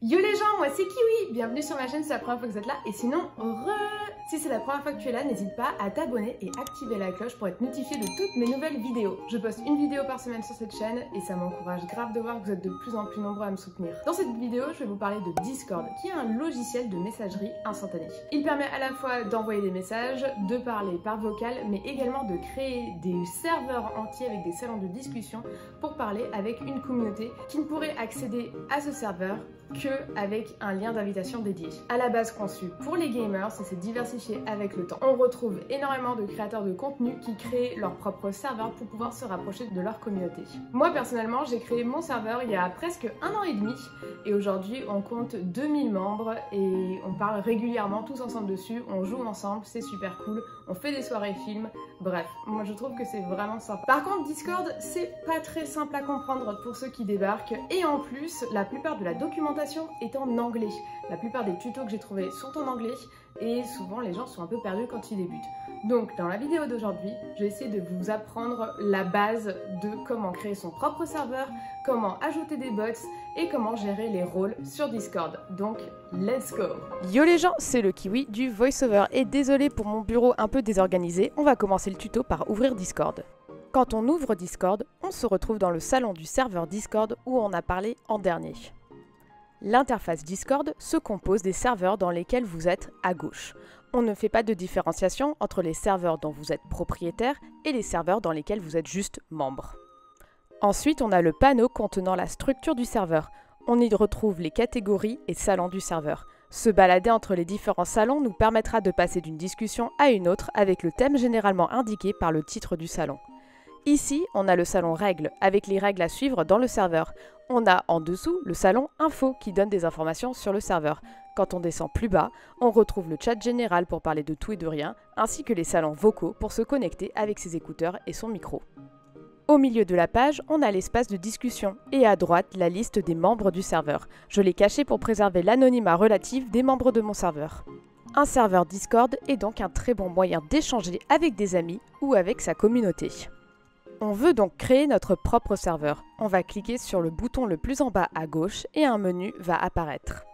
Yo les gens, moi c'est Kiwi, bienvenue sur ma chaîne, c'est la première fois que vous êtes là, et sinon, si c'est la première fois que tu es là, n'hésite pas à t'abonner et activer la cloche pour être notifié de toutes mes nouvelles vidéos. Je poste une vidéo par semaine sur cette chaîne, et ça m'encourage grave de voir que vous êtes de plus en plus nombreux à me soutenir. Dans cette vidéo, je vais vous parler de Discord, qui est un logiciel de messagerie instantanée. Il permet à la fois d'envoyer des messages, de parler par vocal, mais également de créer des serveurs entiers avec des salons de discussion pour parler avec une communauté qui ne pourrait accéder à ce serveur avec un lien d'invitation dédié. À la base conçu pour les gamers, ça s'est diversifié avec le temps. On retrouve énormément de créateurs de contenu qui créent leur propre serveur pour pouvoir se rapprocher de leur communauté. Moi personnellement, j'ai créé mon serveur il y a presque 1 an et demi et aujourd'hui on compte 2000 membres et on parle régulièrement tous ensemble dessus, on joue ensemble, c'est super cool, on fait des soirées films, bref, moi je trouve que c'est vraiment sympa. Par contre Discord, c'est pas très simple à comprendre pour ceux qui débarquent et en plus, la plupart de la documentation est en anglais. La plupart des tutos que j'ai trouvés sont en anglais et souvent les gens sont un peu perdus quand ils débutent. Donc dans la vidéo d'aujourd'hui, je vais essayer de vous apprendre la base de comment créer son propre serveur, comment ajouter des bots et comment gérer les rôles sur Discord. Donc let's go! Yo les gens, c'est le Kiwi du VoiceOver et désolé pour mon bureau un peu désorganisé, on va commencer le tuto par ouvrir Discord. Quand on ouvre Discord, on se retrouve dans le salon du serveur Discord où on a parlé en dernier. L'interface Discord se compose des serveurs dans lesquels vous êtes à gauche. On ne fait pas de différenciation entre les serveurs dont vous êtes propriétaire et les serveurs dans lesquels vous êtes juste membre. Ensuite, on a le panneau contenant la structure du serveur. On y retrouve les catégories et salons du serveur. Se balader entre les différents salons nous permettra de passer d'une discussion à une autre avec le thème généralement indiqué par le titre du salon. Ici, on a le salon règles, avec les règles à suivre dans le serveur. On a en dessous le salon info qui donne des informations sur le serveur. Quand on descend plus bas, on retrouve le chat général pour parler de tout et de rien, ainsi que les salons vocaux pour se connecter avec ses écouteurs et son micro. Au milieu de la page, on a l'espace de discussion et à droite, la liste des membres du serveur. Je l'ai caché pour préserver l'anonymat relatif des membres de mon serveur. Un serveur Discord est donc un très bon moyen d'échanger avec des amis ou avec sa communauté. On veut donc créer notre propre serveur. On va cliquer sur le bouton le plus en bas à gauche et un menu va apparaître.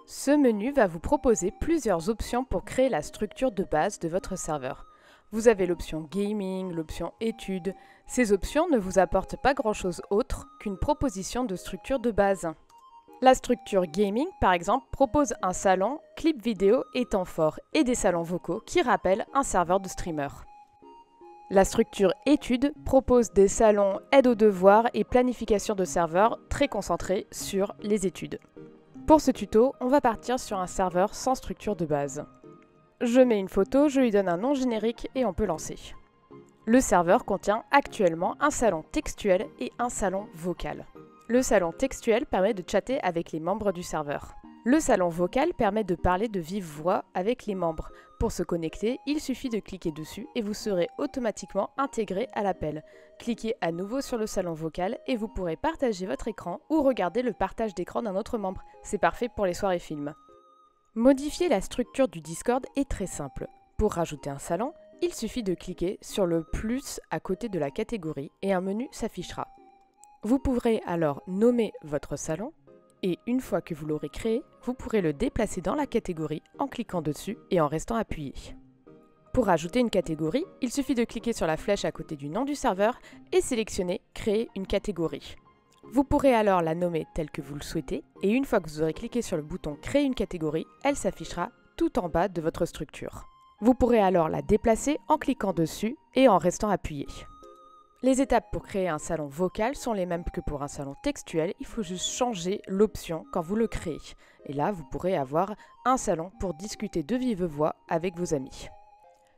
Ce menu va vous proposer plusieurs options pour créer la structure de base de votre serveur. Vous avez l'option Gaming, l'option Études. Ces options ne vous apportent pas grand-chose autre qu'une proposition de structure de base. La structure Gaming, par exemple, propose un salon, clip vidéo et temps fort et des salons vocaux qui rappellent un serveur de streamer. La structure Études propose des salons aide aux devoirs et planification de serveurs très concentrés sur les études. Pour ce tuto, on va partir sur un serveur sans structure de base. Je mets une photo, je lui donne un nom générique et on peut lancer. Le serveur contient actuellement un salon textuel et un salon vocal. Le salon textuel permet de chatter avec les membres du serveur. Le salon vocal permet de parler de vive voix avec les membres. Pour se connecter, il suffit de cliquer dessus et vous serez automatiquement intégré à l'appel. Cliquez à nouveau sur le salon vocal et vous pourrez partager votre écran ou regarder le partage d'écran d'un autre membre. C'est parfait pour les soirées films. Modifier la structure du Discord est très simple. Pour rajouter un salon, il suffit de cliquer sur le plus à côté de la catégorie et un menu s'affichera. Vous pourrez alors nommer votre salon et une fois que vous l'aurez créé, vous pourrez le déplacer dans la catégorie en cliquant dessus et en restant appuyé. Pour ajouter une catégorie, il suffit de cliquer sur la flèche à côté du nom du serveur et sélectionner « Créer une catégorie ». Vous pourrez alors la nommer telle que vous le souhaitez et une fois que vous aurez cliqué sur le bouton « Créer une catégorie », elle s'affichera tout en bas de votre structure. Vous pourrez alors la déplacer en cliquant dessus et en restant appuyé. Les étapes pour créer un salon vocal sont les mêmes que pour un salon textuel, il faut juste changer l'option quand vous le créez. Et là, vous pourrez avoir un salon pour discuter de vive voix avec vos amis.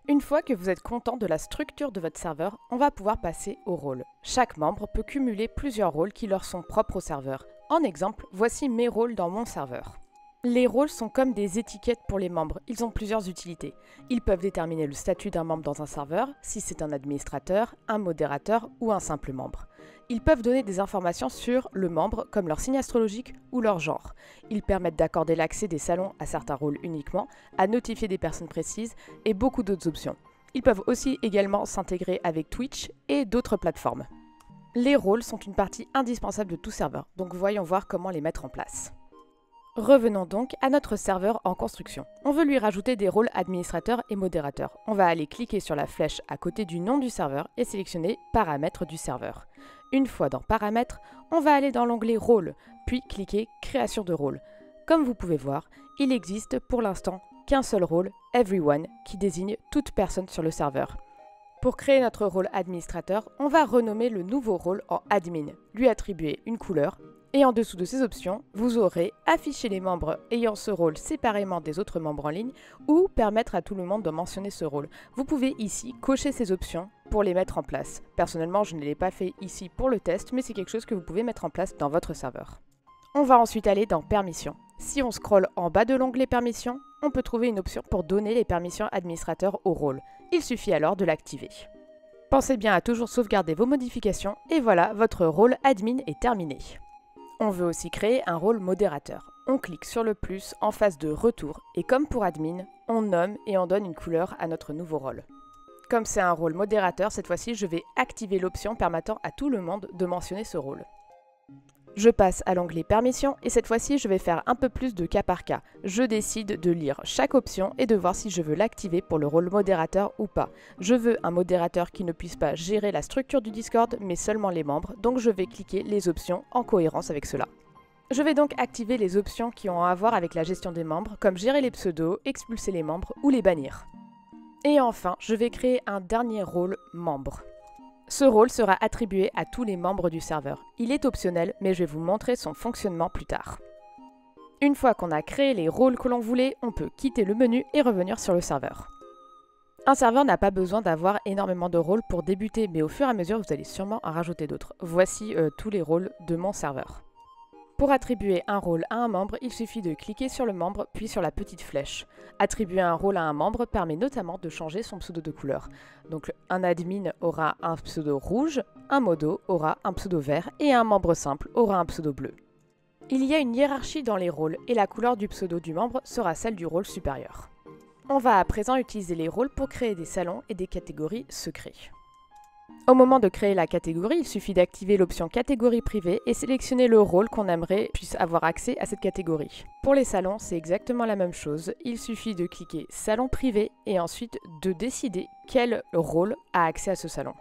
Une fois que vous êtes content de la structure de votre serveur, on va pouvoir passer aux rôles. Chaque membre peut cumuler plusieurs rôles qui leur sont propres au serveur. En exemple, voici mes rôles dans mon serveur. Les rôles sont comme des étiquettes pour les membres, ils ont plusieurs utilités. Ils peuvent déterminer le statut d'un membre dans un serveur, si c'est un administrateur, un modérateur ou un simple membre. Ils peuvent donner des informations sur le membre, comme leur signe astrologique ou leur genre. Ils permettent d'accorder l'accès des salons à certains rôles uniquement, à notifier des personnes précises et beaucoup d'autres options. Ils peuvent aussi également s'intégrer avec Twitch et d'autres plateformes. Les rôles sont une partie indispensable de tout serveur, donc voyons voir comment les mettre en place. Revenons donc à notre serveur en construction. On veut lui rajouter des rôles administrateur et modérateur. On va aller cliquer sur la flèche à côté du nom du serveur et sélectionner Paramètres du serveur. Une fois dans Paramètres, on va aller dans l'onglet Rôle, puis cliquer Création de rôle. Comme vous pouvez voir, il existe pour l'instant qu'un seul rôle, Everyone, qui désigne toute personne sur le serveur. Pour créer notre rôle administrateur, on va renommer le nouveau rôle en Admin, lui attribuer une couleur, et en dessous de ces options, vous aurez afficher les membres ayant ce rôle séparément des autres membres en ligne ou permettre à tout le monde de mentionner ce rôle. Vous pouvez ici cocher ces options pour les mettre en place. Personnellement, je ne l'ai pas fait ici pour le test, mais c'est quelque chose que vous pouvez mettre en place dans votre serveur. On va ensuite aller dans Permissions. Si on scrolle en bas de l'onglet Permissions, on peut trouver une option pour donner les permissions administrateurs au rôle. Il suffit alors de l'activer. Pensez bien à toujours sauvegarder vos modifications et voilà, votre rôle admin est terminé. On veut aussi créer un rôle modérateur. On clique sur le plus en face de Retour et comme pour admin, on nomme et on donne une couleur à notre nouveau rôle. Comme c'est un rôle modérateur, cette fois-ci, je vais activer l'option permettant à tout le monde de mentionner ce rôle. Je passe à l'onglet Permissions et cette fois-ci, je vais faire un peu plus de cas par cas. Je décide de lire chaque option et de voir si je veux l'activer pour le rôle modérateur ou pas. Je veux un modérateur qui ne puisse pas gérer la structure du Discord, mais seulement les membres, donc je vais cliquer les options en cohérence avec cela. Je vais donc activer les options qui ont à voir avec la gestion des membres, comme gérer les pseudos, expulser les membres ou les bannir. Et enfin, je vais créer un dernier rôle membre. Ce rôle sera attribué à tous les membres du serveur. Il est optionnel, mais je vais vous montrer son fonctionnement plus tard. Une fois qu'on a créé les rôles que l'on voulait, on peut quitter le menu et revenir sur le serveur. Un serveur n'a pas besoin d'avoir énormément de rôles pour débuter, mais au fur et à mesure, vous allez sûrement en rajouter d'autres. Voici tous les rôles de mon serveur. Pour attribuer un rôle à un membre, il suffit de cliquer sur le membre puis sur la petite flèche. Attribuer un rôle à un membre permet notamment de changer son pseudo de couleur. Donc un admin aura un pseudo rouge, un modo aura un pseudo vert et un membre simple aura un pseudo bleu. Il y a une hiérarchie dans les rôles et la couleur du pseudo du membre sera celle du rôle supérieur. On va à présent utiliser les rôles pour créer des salons et des catégories secrets. Au moment de créer la catégorie, il suffit d'activer l'option catégorie privée et sélectionner le rôle qu'on aimerait puisse avoir accès à cette catégorie. Pour les salons, c'est exactement la même chose. Il suffit de cliquer salon privé et ensuite de décider quel rôle a accès à ce salon.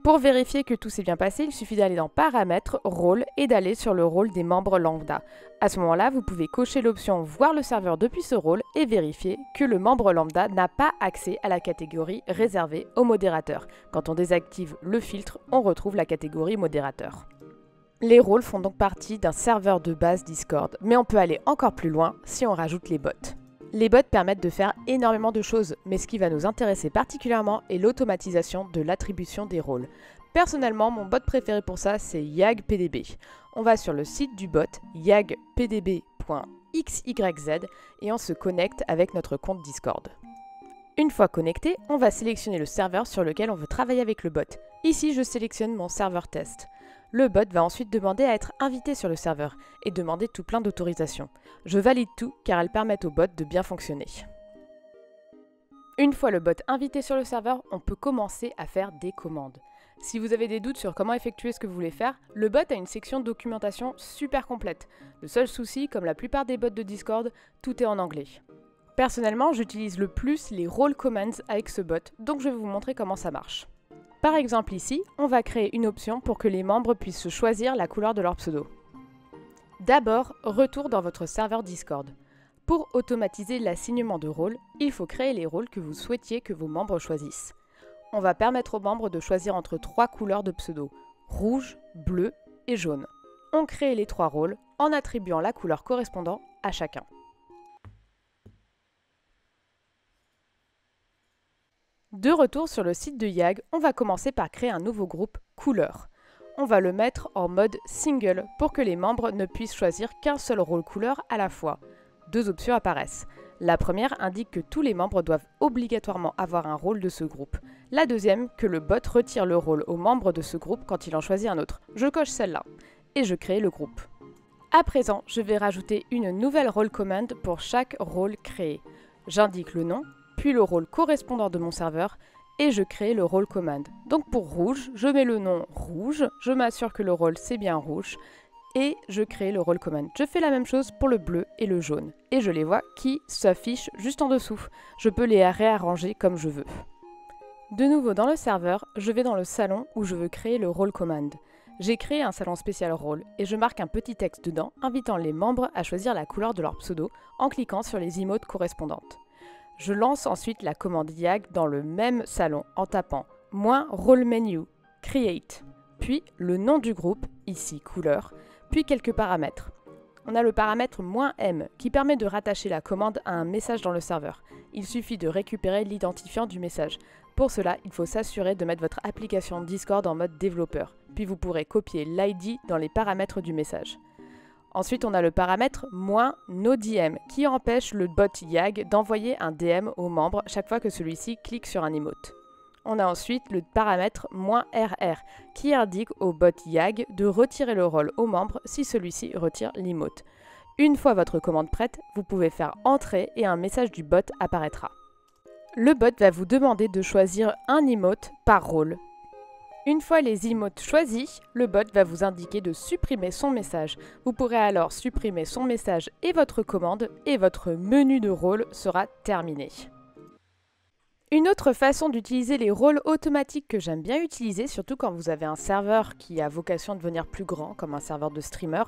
Pour vérifier que tout s'est bien passé, il suffit d'aller dans Paramètres, Rôle et d'aller sur le rôle des membres lambda. À ce moment-là, vous pouvez cocher l'option Voir le serveur depuis ce rôle et vérifier que le membre lambda n'a pas accès à la catégorie réservée au modérateur. Quand on désactive le filtre, on retrouve la catégorie modérateur. Les rôles font donc partie d'un serveur de base Discord, mais on peut aller encore plus loin si on rajoute les bots. Les bots permettent de faire énormément de choses, mais ce qui va nous intéresser particulièrement est l'automatisation de l'attribution des rôles. Personnellement, mon bot préféré pour ça, c'est YagPDB. On va sur le site du bot, yagpdb.xyz, et on se connecte avec notre compte Discord. Une fois connecté, on va sélectionner le serveur sur lequel on veut travailler avec le bot. Ici, je sélectionne mon serveur test. Le bot va ensuite demander à être invité sur le serveur et demander tout plein d'autorisations. Je valide tout car elles permettent au bot de bien fonctionner. Une fois le bot invité sur le serveur, on peut commencer à faire des commandes. Si vous avez des doutes sur comment effectuer ce que vous voulez faire, le bot a une section documentation super complète. Le seul souci, comme la plupart des bots de Discord, tout est en anglais. Personnellement, j'utilise le plus les role commands avec ce bot, donc je vais vous montrer comment ça marche. Par exemple ici, on va créer une option pour que les membres puissent choisir la couleur de leur pseudo. D'abord, retour dans votre serveur Discord. Pour automatiser l'assignement de rôles, il faut créer les rôles que vous souhaitiez que vos membres choisissent. On va permettre aux membres de choisir entre 3 couleurs de pseudo, rouge, bleu et jaune. On crée les 3 rôles en attribuant la couleur correspondant à chacun. De retour sur le site de YAG, on va commencer par créer un nouveau groupe couleur. On va le mettre en mode single pour que les membres ne puissent choisir qu'un seul rôle couleur à la fois. 2 options apparaissent. La première indique que tous les membres doivent obligatoirement avoir un rôle de ce groupe. La deuxième, que le bot retire le rôle aux membres de ce groupe quand il en choisit un autre. Je coche celle-là et je crée le groupe. À présent, je vais rajouter une nouvelle role command pour chaque rôle créé. J'indique le nom, puis le rôle correspondant de mon serveur et je crée le role command. Donc pour rouge, je mets le nom rouge, je m'assure que le rôle c'est bien rouge et je crée le role command. Je fais la même chose pour le bleu et le jaune et je les vois qui s'affichent juste en dessous. Je peux les réarranger comme je veux. De nouveau dans le serveur, je vais dans le salon où je veux créer le role command. J'ai créé un salon spécial rôle et je marque un petit texte dedans invitant les membres à choisir la couleur de leur pseudo en cliquant sur les emotes correspondantes. Je lance ensuite la commande YAG dans le même salon en tapant -role menu, create, puis le nom du groupe, ici couleur, puis quelques paramètres. On a le paramètre -m qui permet de rattacher la commande à un message dans le serveur. Il suffit de récupérer l'identifiant du message. Pour cela, il faut s'assurer de mettre votre application Discord en mode développeur, puis vous pourrez copier l'ID dans les paramètres du message. Ensuite, on a le paramètre -nodm qui empêche le bot YAG d'envoyer un DM au membre chaque fois que celui-ci clique sur un emote. On a ensuite le paramètre -rr qui indique au bot YAG de retirer le rôle au membre si celui-ci retire l'emote. Une fois votre commande prête, vous pouvez faire entrer et un message du bot apparaîtra. Le bot va vous demander de choisir un emote par rôle. Une fois les emotes choisis, le bot va vous indiquer de supprimer son message. Vous pourrez alors supprimer son message et votre commande et votre menu de rôle sera terminé. Une autre façon d'utiliser les rôles automatiques que j'aime bien utiliser, surtout quand vous avez un serveur qui a vocation à devenir plus grand, comme un serveur de streamer,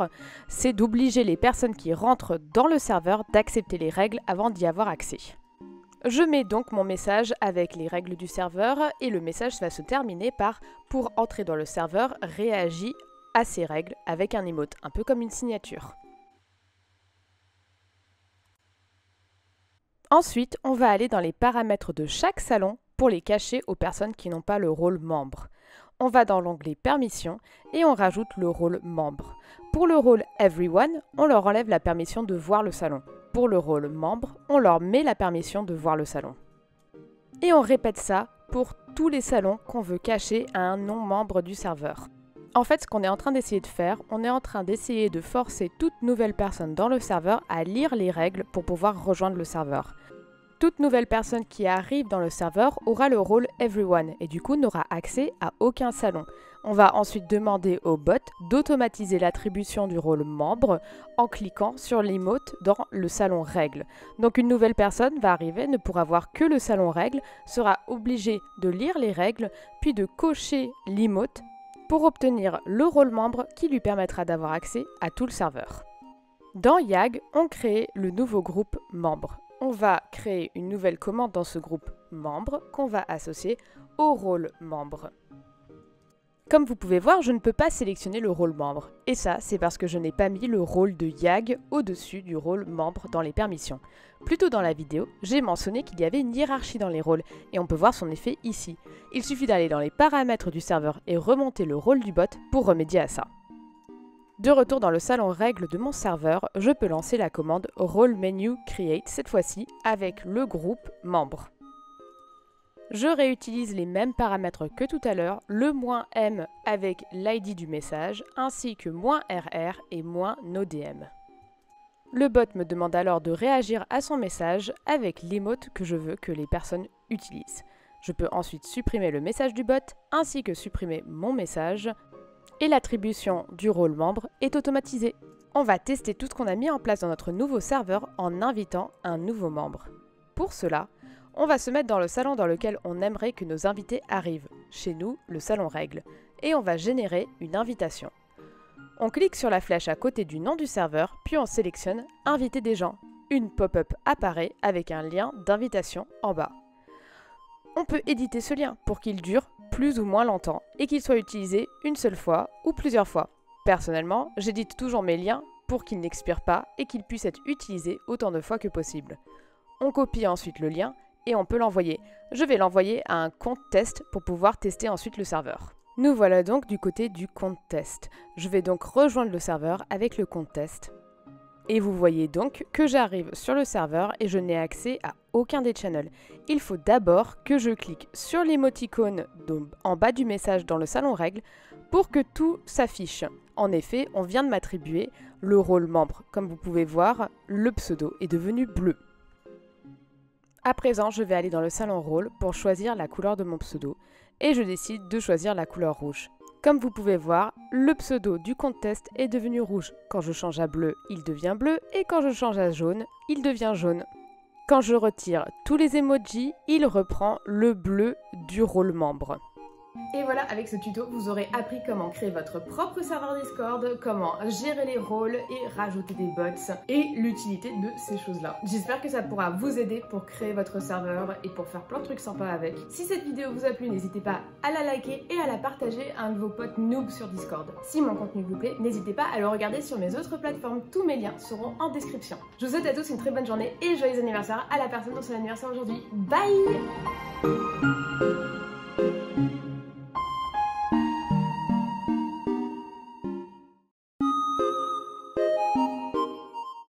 c'est d'obliger les personnes qui rentrent dans le serveur d'accepter les règles avant d'y avoir accès. Je mets donc mon message avec les règles du serveur et le message va se terminer par « Pour entrer dans le serveur, réagis à ces règles avec un emote », un peu comme une signature. Ensuite, on va aller dans les paramètres de chaque salon pour les cacher aux personnes qui n'ont pas le rôle membre. On va dans l'onglet Permissions et on rajoute le rôle membre. Pour le rôle Everyone, on leur enlève la permission de voir le salon. Pour le rôle membre, on leur met la permission de voir le salon. Et on répète ça pour tous les salons qu'on veut cacher à un non-membre du serveur. En fait, ce qu'on est en train d'essayer de faire, on est en train d'essayer de forcer toute nouvelle personne dans le serveur à lire les règles pour pouvoir rejoindre le serveur. Toute nouvelle personne qui arrive dans le serveur aura le rôle Everyone et du coup n'aura accès à aucun salon. On va ensuite demander au bot d'automatiser l'attribution du rôle membre en cliquant sur l'emote dans le salon règles. Donc une nouvelle personne va arriver, ne pourra voir que le salon règles, sera obligée de lire les règles puis de cocher l'emote pour obtenir le rôle membre qui lui permettra d'avoir accès à tout le serveur. Dans YAG, on crée le nouveau groupe membre. On va créer une nouvelle commande dans ce groupe membre qu'on va associer au rôle membre. Comme vous pouvez voir, je ne peux pas sélectionner le rôle membre. Et ça, c'est parce que je n'ai pas mis le rôle de YAG au-dessus du rôle membre dans les permissions. Plus tôt dans la vidéo, j'ai mentionné qu'il y avait une hiérarchie dans les rôles, et on peut voir son effet ici. Il suffit d'aller dans les paramètres du serveur et remonter le rôle du bot pour remédier à ça. De retour dans le salon règles de mon serveur, je peux lancer la commande role menu create, cette fois-ci avec le groupe membre. Je réutilise les mêmes paramètres que tout à l'heure, le -m avec l'ID du message, ainsi que -rr et -nodm. Le bot me demande alors de réagir à son message avec l'emote que je veux que les personnes utilisent. Je peux ensuite supprimer le message du bot, ainsi que supprimer mon message, et l'attribution du rôle membre est automatisée. On va tester tout ce qu'on a mis en place dans notre nouveau serveur en invitant un nouveau membre. Pour cela, on va se mettre dans le salon dans lequel on aimerait que nos invités arrivent, chez nous, le salon règles, et on va générer une invitation. On clique sur la flèche à côté du nom du serveur, puis on sélectionne « Inviter des gens ». Une pop-up apparaît avec un lien d'invitation en bas. On peut éditer ce lien pour qu'il dure plus ou moins longtemps et qu'il soit utilisé une seule fois ou plusieurs fois. Personnellement, j'édite toujours mes liens pour qu'ils n'expirent pas et qu'ils puissent être utilisés autant de fois que possible. On copie ensuite le lien et on peut l'envoyer. Je vais l'envoyer à un compte test pour pouvoir tester ensuite le serveur. Nous voilà donc du côté du compte test. Je vais donc rejoindre le serveur avec le compte test. Et vous voyez donc que j'arrive sur le serveur et je n'ai accès à aucun des channels. Il faut d'abord que je clique sur l'émoticône en bas du message dans le salon règles pour que tout s'affiche. En effet, on vient de m'attribuer le rôle membre. Comme vous pouvez voir, le pseudo est devenu bleu. À présent, je vais aller dans le salon rôle pour choisir la couleur de mon pseudo et je décide de choisir la couleur rouge. Comme vous pouvez voir, le pseudo du compte test est devenu rouge. Quand je change à bleu, il devient bleu et quand je change à jaune, il devient jaune. Quand je retire tous les emojis, il reprend le bleu du rôle membre. Et voilà, avec ce tuto, vous aurez appris comment créer votre propre serveur Discord, comment gérer les rôles et rajouter des bots et l'utilité de ces choses-là. J'espère que ça pourra vous aider pour créer votre serveur et pour faire plein de trucs sympas avec. Si cette vidéo vous a plu, n'hésitez pas à la liker et à la partager à un de vos potes noobs sur Discord. Si mon contenu vous plaît, n'hésitez pas à le regarder sur mes autres plateformes, tous mes liens seront en description. Je vous souhaite à tous une très bonne journée et joyeux anniversaire à la personne dont c'est l'anniversaire aujourd'hui. Bye!